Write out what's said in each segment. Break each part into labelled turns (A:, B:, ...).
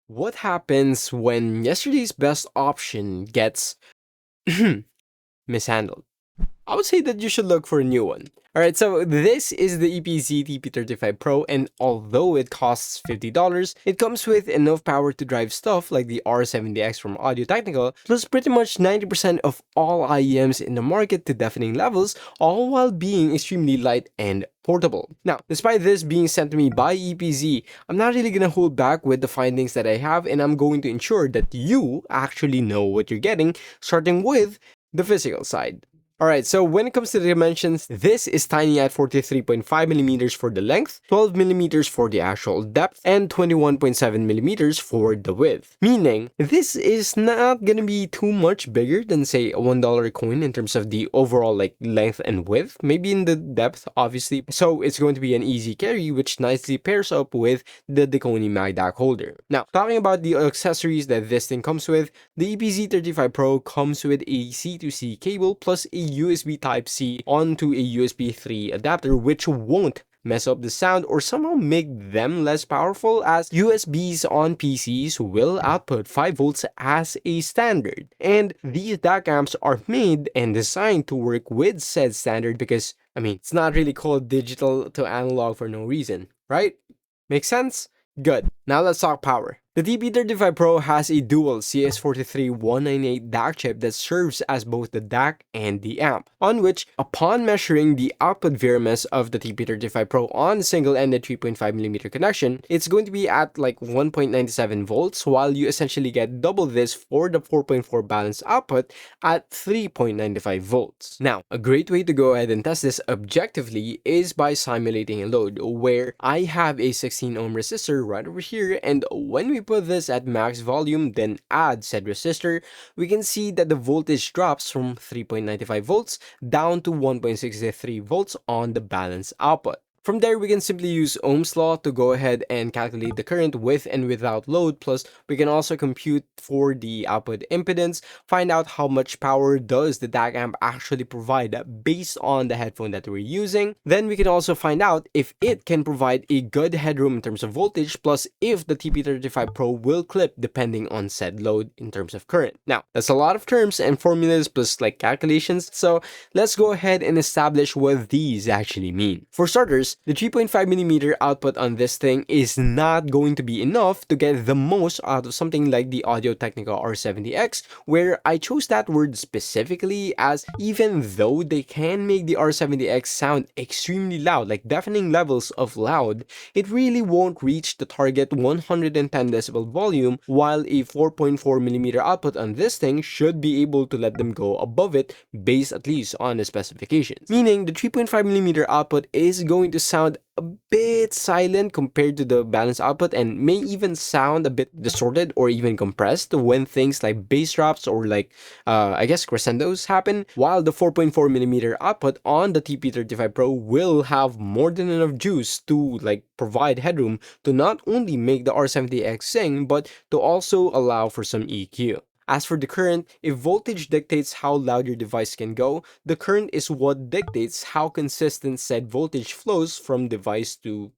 A: What happens when yesterday's best option gets mishandled? I would say that you should look for a new one. Alright, so this is the EPZ TP35 Pro, and although it costs $50, it comes with enough power to drive stuff like the R70X from Audio Technica, plus pretty much 90% of all IEMs in the market to deafening levels, all while being extremely light and portable. Now, despite this being sent to me by EPZ, I'm not really gonna hold back with the findings that I have, and I'm going to ensure that you actually know what you're getting, starting with the physical side. Alright, so when it comes to the dimensions, this is tiny at 43.5mm for the length, 12mm for the actual depth, and 21.7mm for the width. Meaning, this is not gonna be too much bigger than, say, a $1 coin in terms of the overall length and width, maybe in the depth, obviously. So it's going to be an easy carry, which nicely pairs up with the Dekoni DAC holder. Now, talking about the accessories that this thing comes with, the EPZ 35 Pro comes with a C2C cable plus a USB Type-C onto a USB 3 adapter, which won't mess up the sound or somehow make them less powerful, as USBs on PCs will output 5 volts as a standard. And these DAC amps are made and designed to work with said standard because, it's not really called digital to analog for no reason, right? Makes sense? Good. Now let's talk power. The TP35 Pro has a dual CS43198 DAC chip that serves as both the DAC and the amp, on which, upon measuring the output VRMS of the TP35 Pro on a single-ended 3.5mm connection, it's going to be at 1.97 volts, while you essentially get double this for the 4.4 balanced output at 3.95 volts. Now, a great way to go ahead and test this objectively is by simulating a load, where I have a 16 ohm resistor right over here, and when we put this at max volume, then add said resistor, we can see that the voltage drops from 3.95 volts down to 1.63 volts on the balanced output. From there, we can simply use Ohm's law to go ahead and calculate the current with and without load, plus we can also compute for the output impedance, find out how much power does the DAC amp actually provide based on the headphone that we're using. Then we can also find out if it can provide a good headroom in terms of voltage, plus if the TP35 Pro will clip depending on said load in terms of current. Now, that's a lot of terms and formulas plus calculations, so let's go ahead and establish what these actually mean. For starters, the 3.5mm output on this thing is not going to be enough to get the most out of something like the Audio Technica R70X, where I chose that word specifically as even though they can make the R70X sound extremely loud, like deafening levels of loud, it really won't reach the target 110 decibel volume, while a 4.4mm output on this thing should be able to let them go above it based at least on the specifications. Meaning the 3.5mm output is going to sound a bit silent compared to the balanced output and may even sound a bit distorted or even compressed when things like bass drops or crescendos happen, while the 4.4mm output on the TP35 Pro will have more than enough juice to provide headroom to not only make the R70X sing but to also allow for some EQ. As for the current, if voltage dictates how loud your device can go, the current is what dictates how consistent said voltage flows from device to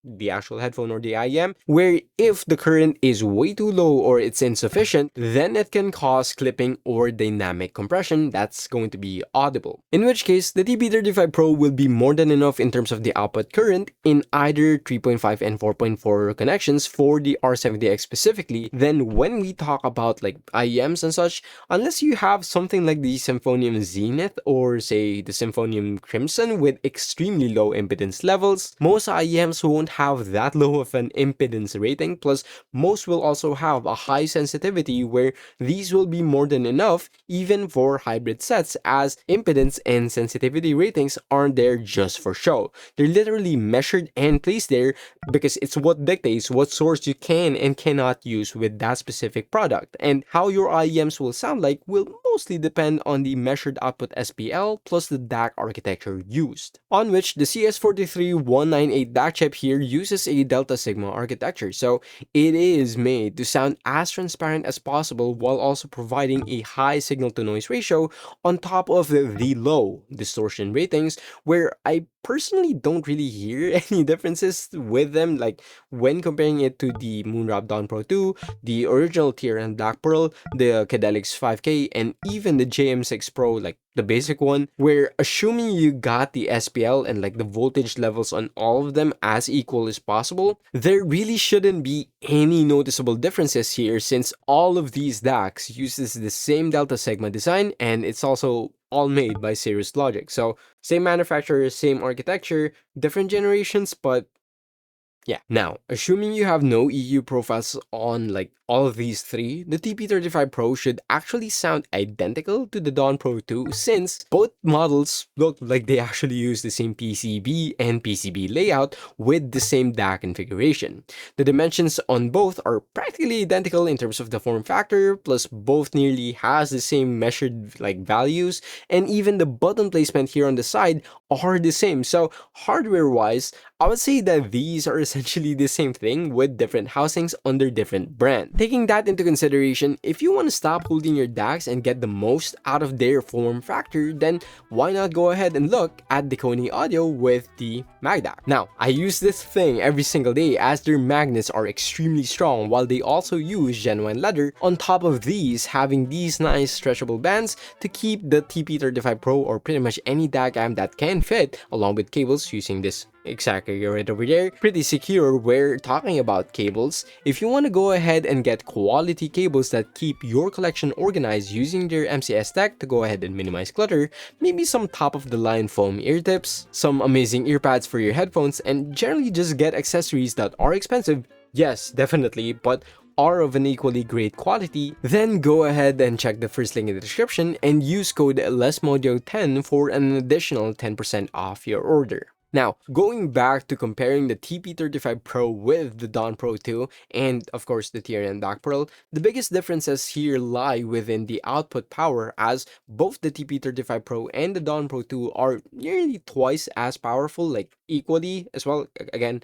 A: the actual headphone or the IEM, where if the current is way too low or it's insufficient, then it can cause clipping or dynamic compression that's going to be audible. In which case, the TP35 Pro will be more than enough in terms of the output current in either 3.5 and 4.4 connections for the R70X specifically. Then when we talk about IEMs and such, unless you have something like the Symphonium Zenith or say the Symphonium Crimson with extremely low impedance levels, most IEMs won't have that low of an impedance rating, plus most will also have a high sensitivity where these will be more than enough even for hybrid sets, as impedance and sensitivity ratings aren't there just for show. They're literally measured and placed there because it's what dictates what source you can and cannot use with that specific product, and how your IEMs will sound like will mostly depend on the measured output SPL plus the DAC architecture used, on which the CS43198 DAC chip here uses a Delta Sigma architecture, so it is made to sound as transparent as possible while also providing a high signal-to-noise ratio on top of the low distortion ratings, where I personally don't really hear any differences with them, like when comparing it to the Moondrop Dawn Pro 2, the original TRN Black Pearl, the Cadelix 5K, and even the JM6 Pro, like the basic one, where assuming you got the SPL and like the voltage levels on all of them as equal as possible, there really shouldn't be any noticeable differences here, since all of these DACs uses the same Delta Sigma design, and it's also all made by Cirrus Logic. So same manufacturer, same architecture, different generations, but yeah. Now, assuming you have no EQ profiles on like all of these three, the TP35 Pro should actually sound identical to the Dawn Pro 2, since both models look like they actually use the same PCB and PCB layout with the same DAC configuration. The dimensions on both are practically identical in terms of the form factor, plus both nearly has the same measured like values, and even the button placement here on the side are the same. So hardware-wise, I would say that these are essentially the same thing with different housings under different brands. Taking that into consideration, if you want to stop holding your DACs and get the most out of their form factor, then why not go ahead and look at Dekoni Audio with the MagDAC. Now, I use this thing every single day as their magnets are extremely strong, while they also use genuine leather on top of these, having these nice stretchable bands to keep the TP35 Pro or pretty much any DAC amp that can fit, along with cables using this exactly right over there, pretty secure. We're talking about cables. If you want to go ahead and get quality cables that keep your collection organized using their MCS tech to go ahead and minimize clutter, maybe some top of the line foam ear tips, some amazing earpads for your headphones, and generally just get accessories that are expensive, yes, definitely, but are of an equally great quality, then go ahead and check the first link in the description and use code LesModio10 for an additional 10% off your order. Now, going back to comparing the TP35 Pro with the Dawn Pro 2 and of course the TRN Black Pearl, the biggest differences here lie within the output power, as both the TP35 Pro and the Dawn Pro 2 are nearly twice as powerful, like equally as well. Again,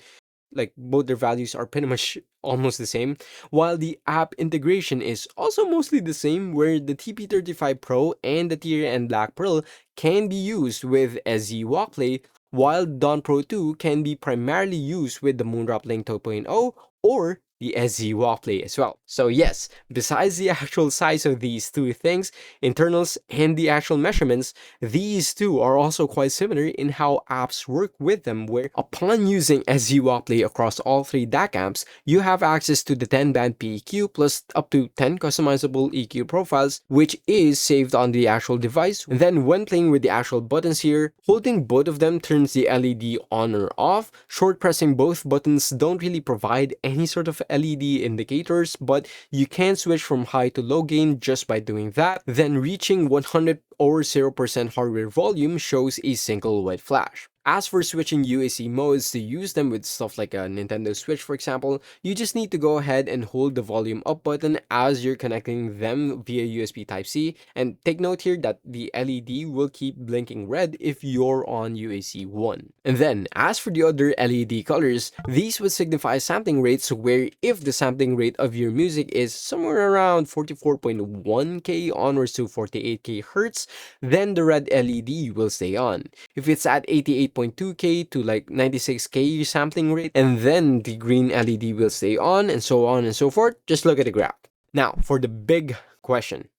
A: like both their values are pretty much almost the same, while the app integration is also mostly the same, where the TP35 Pro and the TRN Black Pearl can be used with SZ Walkplay, while Dawn Pro 2 can be primarily used with the Moondrop Link 2.0 or the SZ Walkplay as well. So yes, besides the actual size of these two things, internals and the actual measurements, these two are also quite similar in how apps work with them, where upon using SZ Walkplay across all three DAC amps, you have access to the 10-band PEQ plus up to 10 customizable EQ profiles, which is saved on the actual device. And then when playing with the actual buttons here, holding both of them turns the LED on or off. Short pressing both buttons don't really provide any sort of LED indicators, but you can switch from high to low gain just by doing that. Then reaching 100 or 0% hardware volume shows a single white flash. As for switching UAC modes to use them with stuff like a Nintendo Switch, for example, you just need to go ahead and hold the volume up button as you're connecting them via USB Type-C, and take note here that the LED will keep blinking red if you're on UAC 1. And then, as for the other LED colors, these would signify sampling rates, where if the sampling rate of your music is somewhere around 44.1K onwards to 48K Hertz, then the red LED will stay on. If it's at 88.2K to like 96K sampling rate, and then the green LED will stay on, and so on and so forth. Just look at the graph. Now, for the big question,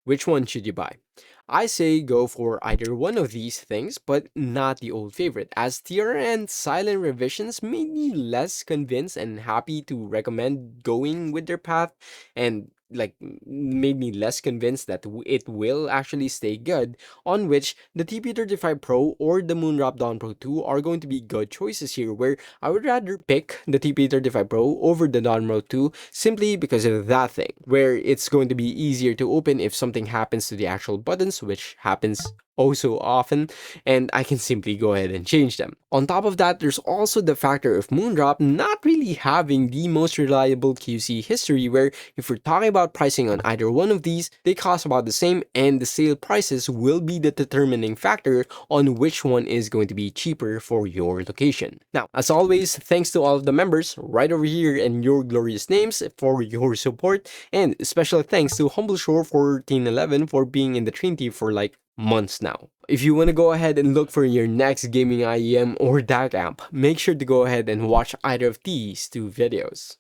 A: which one should you buy? I say go for either one of these things, but not the old favorite, as TRN silent revisions made me less convinced and happy to recommend going with their path, and like made me less convinced that it will actually stay good, on which the TP35 Pro or the Moondrop Dawn Pro 2 are going to be good choices here, where I would rather pick the TP35 Pro over the Dawn Pro 2 simply because of that thing, where it's going to be easier to open if something happens to the actual buttons, which happens oh so often, and I can simply go ahead and change them. On top of that, there's also the factor of Moondrop not really having the most reliable QC history, where if we're talking about pricing on either one of these, they cost about the same, and the sale prices will be the determining factor on which one is going to be cheaper for your location. Now, as always, thanks to all of the members right over here and your glorious names for your support, and special thanks to Humbleshore 1411 for being in the Trinity for like months now. If you want to go ahead and look for your next gaming IEM or DAC amp, make sure to go ahead and watch either of these two videos.